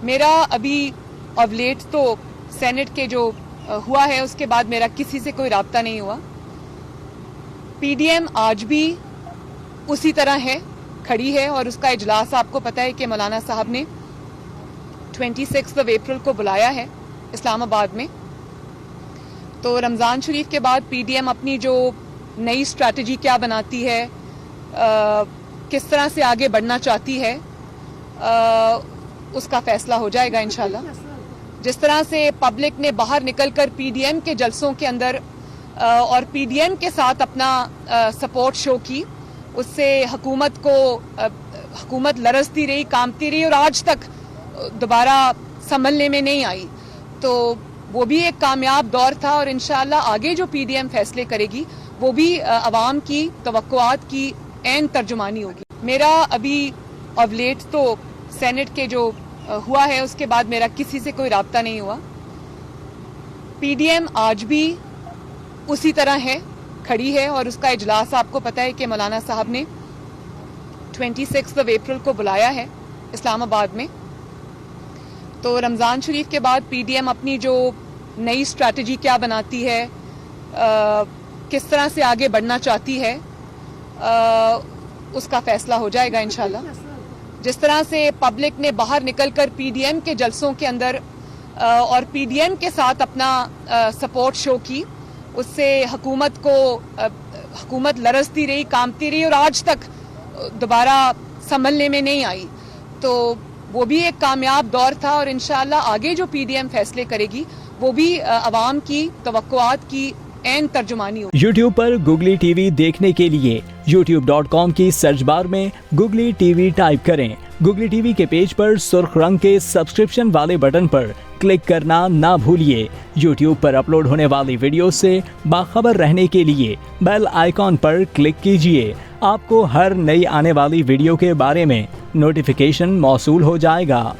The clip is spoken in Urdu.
میرا ابھی آف لیٹ تو سینٹ کے جو ہوا ہے اس کے بعد میرا کسی سے کوئی رابطہ نہیں ہوا. پی ڈی ایم آج بھی اسی طرح ہے, کھڑی ہے, اور اس کا اجلاس آپ کو پتہ ہے کہ مولانا صاحب نے 26 اپریل کو بلایا ہے اسلام آباد میں. تو رمضان شریف کے بعد پی ڈی ایم اپنی جو نئی اسٹریٹجی کیا بناتی ہے, کس طرح سے آگے بڑھنا چاہتی ہے, اس کا فیصلہ ہو جائے گا انشاءاللہ. جس طرح سے پبلک نے باہر نکل کر پی ڈی ایم کے جلسوں کے اندر اور پی ڈی ایم کے ساتھ اپنا سپورٹ شو کی, اس سے حکومت لرزتی رہی, کانپتی رہی, اور آج تک دوبارہ سنبھلنے میں نہیں آئی. تو وہ بھی ایک کامیاب دور تھا, اور انشاءاللہ آگے جو پی ڈی ایم فیصلے کرے گی وہ بھی عوام کی توقعات کی عین ترجمانی ہوگی. میرا ابھی آف لیٹ تو سینٹ کے جو ہوا ہے اس کے بعد میرا کسی سے کوئی رابطہ نہیں ہوا. پی ڈی ایم آج بھی اسی طرح ہے, کھڑی ہے, اور اس کا اجلاس آپ کو پتہ ہے کہ مولانا صاحب نے 26 اپریل کو بلایا ہے اسلام آباد میں. تو رمضان شریف کے بعد پی ڈی ایم اپنی جو نئی اسٹریٹجی کیا بناتی ہے, کس طرح سے آگے بڑھنا چاہتی ہے, اس کا فیصلہ ہو جائے گا انشاءاللہ. جس طرح سے پبلک نے باہر نکل کر پی ڈی ایم کے جلسوں کے اندر اور پی ڈی ایم کے ساتھ اپنا سپورٹ شو کی, اس سے حکومت لرزتی رہی, کانپتی رہی, اور آج تک دوبارہ سنبھلنے میں نہیں آئی. تو وہ بھی ایک کامیاب دور تھا, اور انشاءاللہ آگے جو پی ڈی ایم فیصلے کرے گی وہ بھی عوام کی توقعات کی عین ترجمانی ہوگی. یوٹیوب پر گوگلی ٹی وی دیکھنے کے لیے youtube.com کی سرچ بار میں گوگلی ٹی وی ٹائپ کریں. گوگلی ٹی وی کے پیج پر سرخ رنگ کے سبسکرپشن والے بٹن پر کلک کرنا نہ بھولیے. یوٹیوب پر اپلوڈ ہونے والی ویڈیو سے باخبر رہنے کے لیے بیل آئیکن پر کلک کیجیے. آپ کو ہر نئی آنے والی ویڈیو کے بارے میں نوٹیفیکیشن موصول ہو جائے گا.